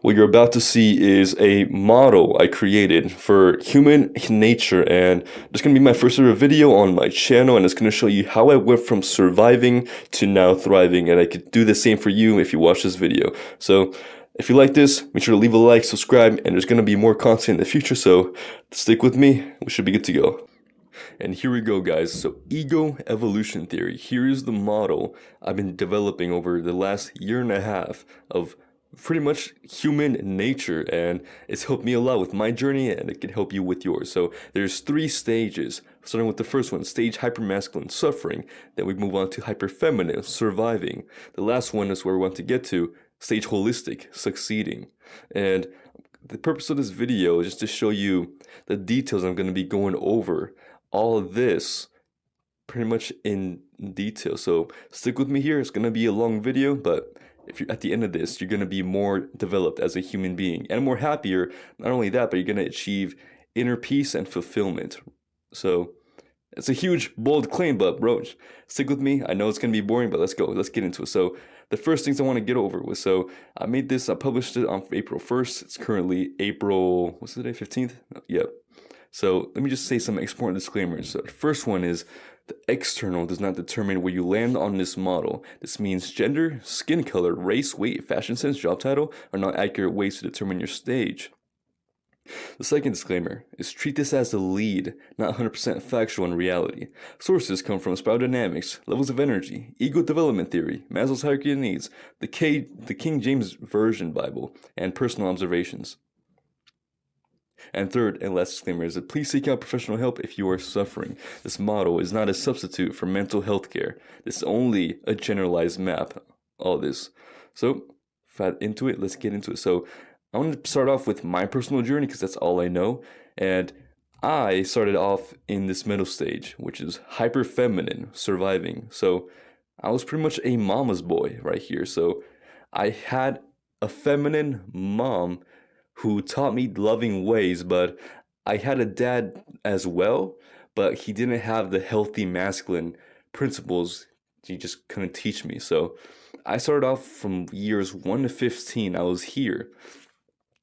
What you're about to see is a model I created for human nature, and it's going to be my first ever video on my channel, and it's going to show you how I went from surviving to now thriving, and I could do the same for you if you watch this video. So if you like this, make sure to leave a like, subscribe, and there's going to be more content in the future, so stick with me. We should be good to go. And here we go, guys. So ego evolution theory. Here is the model I've been developing over the last year and a half of pretty much human nature, and it's helped me a lot with my journey, and it can help you with yours. So there's 3 stages, starting with the first one, stage hypermasculine, suffering. Then we move on to hyperfeminine, surviving. The last one is where we want to get to, stage holistic, succeeding. And the purpose of this video is just to show you the details I'm going to be going over all of this pretty much in detail. So stick with me here. It's going to be a long video, but if you're at the end of this, you're going to be more developed as a human being and more happier. Not only that, but you're going to achieve inner peace and fulfillment. So it's a huge, bold claim, but bro, stick with me. I know it's going to be boring, but let's go. Let's get into it. So the first things I want to get over with. So I made this, I published it on April 1st. It's currently April, what's the day, 15th? Yep. So let me just say some important disclaimers. So the first one is the external does not determine where you land on this model. This means gender, skin color, race, weight, fashion sense, job title are not accurate ways to determine your stage. The second disclaimer is treat this as a lead, not 100% factual in reality. Sources come from Spiral Dynamics, Levels of Energy, Ego Development Theory, Maslow's Hierarchy of Needs, the King James Version Bible, and personal observations. And third and last disclaimer is that please seek out professional help if you are suffering. This model is not a substitute for mental health care. This is only a generalized map, all this. So, into it, let's get into it. So, I want to start off with my personal journey because that's all I know. And I started off in this middle stage, which is hyper feminine, surviving. So, I was pretty much a mama's boy right here. So, I had a feminine mom who taught me loving ways, but I had a dad as well, but he didn't have the healthy masculine principles. He just couldn't teach me. So I started off from years 1 to 15. I was here.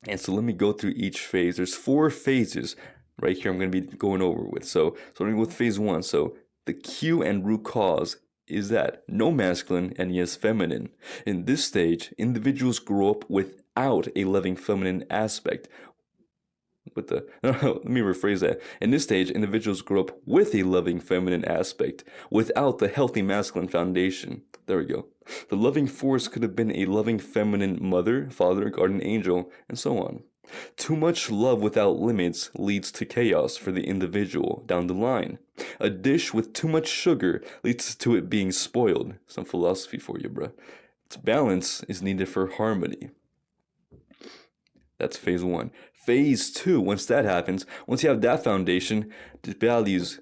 And so let me go through each phase. There's 4 phases right here I'm going to be going over with. So starting with phase 1. So the cue and root cause is that no masculine and yes feminine. In this stage, individuals grow up without a loving feminine aspect. Let me rephrase that. In this stage, individuals grow up with a loving feminine aspect without the healthy masculine foundation. There we go. The loving force could have been a loving feminine mother, father, guardian angel, and so on. Too much love without limits leads to chaos for the individual down the line. A dish with too much sugar leads to it being spoiled. Some philosophy for you, bruh. Balance is needed for harmony. That's phase 1. Phase 2, once that happens, once you have that foundation, the values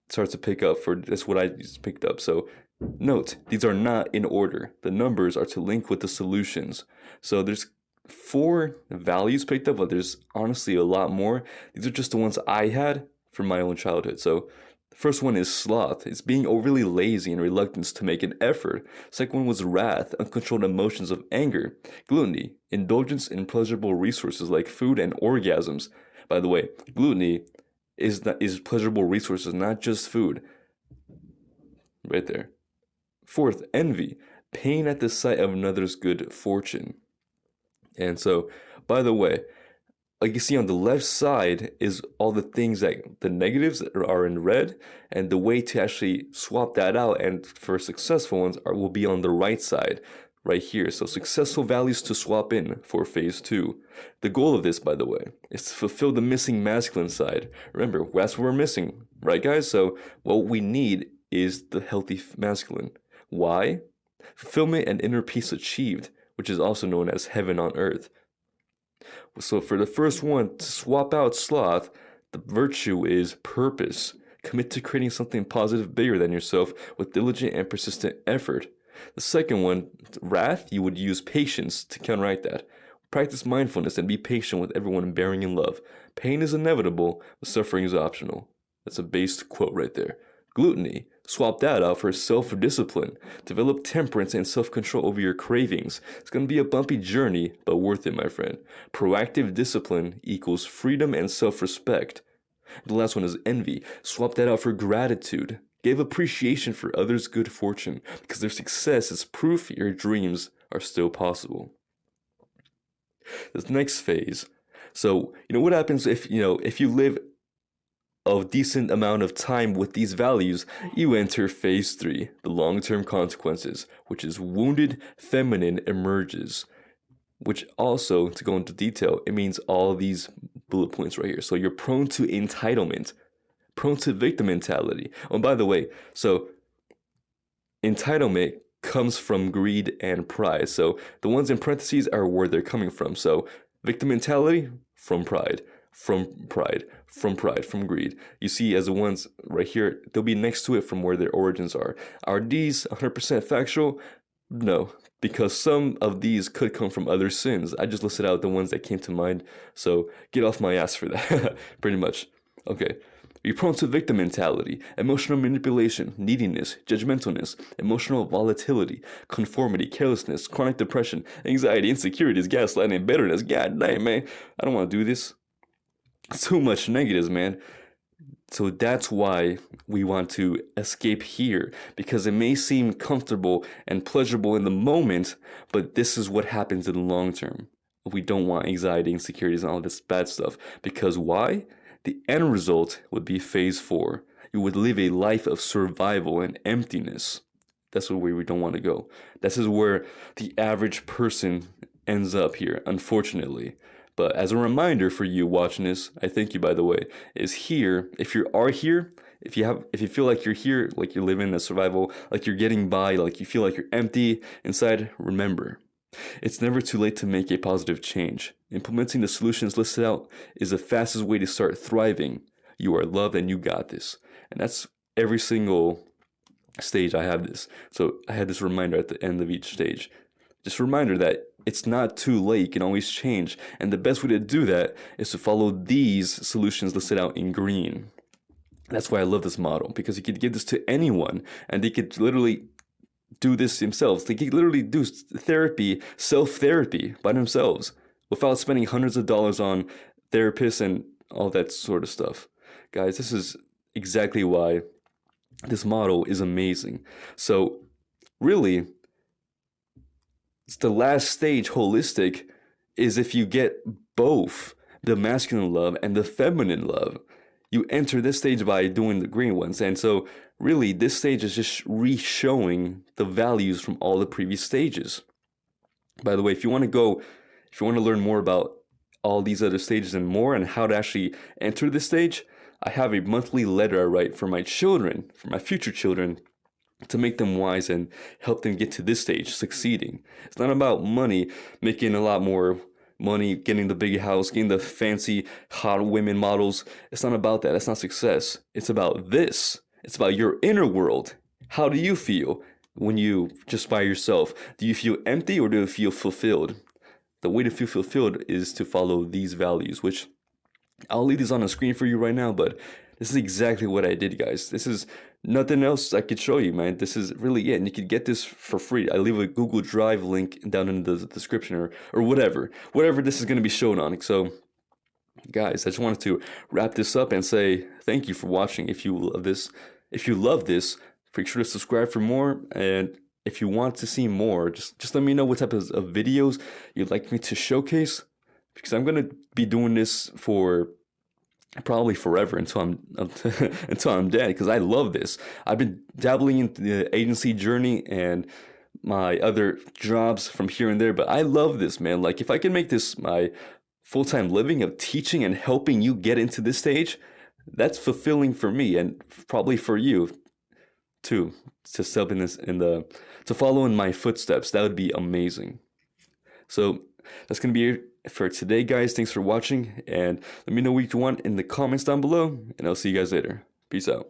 start to pick up. That's what I just picked up. So note, these are not in order. The numbers are to link with the solutions. So there's 4 values picked up, but there's honestly a lot more. These are just the ones I had from my own childhood. So the first one is sloth. It's being overly lazy and reluctance to make an effort. Second one was wrath, uncontrolled emotions of anger. Gluttony, indulgence in pleasurable resources like food and orgasms. By the way, gluttony is pleasurable resources, not just food. Right there. Fourth, envy, pain at the sight of another's good fortune. And so, by the way, like you see on the left side is all the things that the negatives that are in red, and the way to actually swap that out and for successful ones will be on the right side right here. So successful values to swap in for phase 2. The goal of this, by the way, is to fulfill the missing masculine side. Remember, that's what we're missing, right guys? So what we need is the healthy masculine. Why? Fulfillment and inner peace achieved, which is also known as heaven on earth. So for the first one, to swap out sloth, the virtue is purpose. Commit to creating something positive bigger than yourself with diligent and persistent effort. The second one, wrath, you would use patience to counteract that. Practice mindfulness and be patient with everyone bearing in love. Pain is inevitable, but suffering is optional. That's a based quote right there. Gluttony, Swap that out for self-discipline. Develop temperance and self-control over your cravings. It's going to be a bumpy journey, but worth it, my friend. Proactive discipline equals freedom and self-respect. The last one is envy. Swap that out for gratitude. Give appreciation for others' good fortune, because their success is proof your dreams are still possible. This next phase. So, what happens if you live a decent amount of time with these values, you enter phase 3, the long-term consequences, which is wounded feminine emerges. Which also, to go into detail, it means all these bullet points right here. So you're prone to entitlement, prone to victim mentality. Oh, by the way, so entitlement comes from greed and pride. So the ones in parentheses are where they're coming from. So victim mentality from pride, from greed. You see, as the ones right here, they'll be next to it from where their origins are. Are these 100% factual? No, because some of these could come from other sins. I just listed out the ones that came to mind, so get off my ass for that, pretty much. Okay, you're prone to victim mentality, emotional manipulation, neediness, judgmentalness, emotional volatility, conformity, carelessness, chronic depression, anxiety, insecurities, gaslighting, bitterness. God damn, man, I don't want to do this. Too much negatives, man. So that's why we want to escape here, because it may seem comfortable and pleasurable in the moment, but this is what happens in the long term. We don't want anxiety, insecurities, and all this bad stuff. Because why? The end result would be phase 4. You would live a life of survival and emptiness. That's where we don't want to go. This is where the average person ends up here, unfortunately. But as a reminder for you watching this, I thank you, by the way, is here. If you are here, if you feel like you're here, like you're living a survival, like you're getting by, like you feel like you're empty inside, remember, it's never too late to make a positive change. Implementing the solutions listed out is the fastest way to start thriving. You are loved and you got this. And that's every single stage I have this. So I had this reminder at the end of each stage. Just a reminder that it's not too late. You can always change. And the best way to do that is to follow these solutions listed out in green. That's why I love this model, because you could give this to anyone and they could literally do this themselves. They could literally do therapy, self-therapy by themselves without spending hundreds of dollars on therapists and all that sort of stuff. Guys, this is exactly why this model is amazing. So really, it's the last stage, holistic, is if you get both the masculine love and the feminine love. You enter this stage by doing the green ones. And so really this stage is just re-showing the values from all the previous stages. By the way, if you want to learn more about all these other stages and more and how to actually enter this stage, I have a monthly letter I write for my children, for my future children, to make them wise and help them get to this stage, succeeding. It's not about money, making a lot more money, getting the big house, getting the fancy hot women models. It's not about that. That's not success. It's about this. It's about your inner world. How do you feel when you just by yourself? Do you feel empty or do you feel fulfilled? The way to feel fulfilled is to follow these values, which I'll leave these on the screen for you right now, but this is exactly what I did, guys. This is nothing else I could show you, man. This is really it. And you can get this for free. I leave a Google Drive link down in the description or whatever this is going to be shown on. So, guys, I just wanted to wrap this up and say thank you for watching. If you love this, make sure to subscribe for more. And if you want to see more, just let me know what type of videos you'd like me to showcase, because I'm going to be doing this for probably forever until I'm dead, because I love this. I've been dabbling into the agency journey and my other jobs from here and there, but I love this, man. Like, if I can make this my full-time living of teaching and helping you get into this stage, that's fulfilling for me and probably for you too, to step in this to follow in my footsteps. That would be amazing. So that's gonna be it for today, guys. Thanks for watching, and let me know what you want in the comments down below, and I'll see you guys later. Peace out.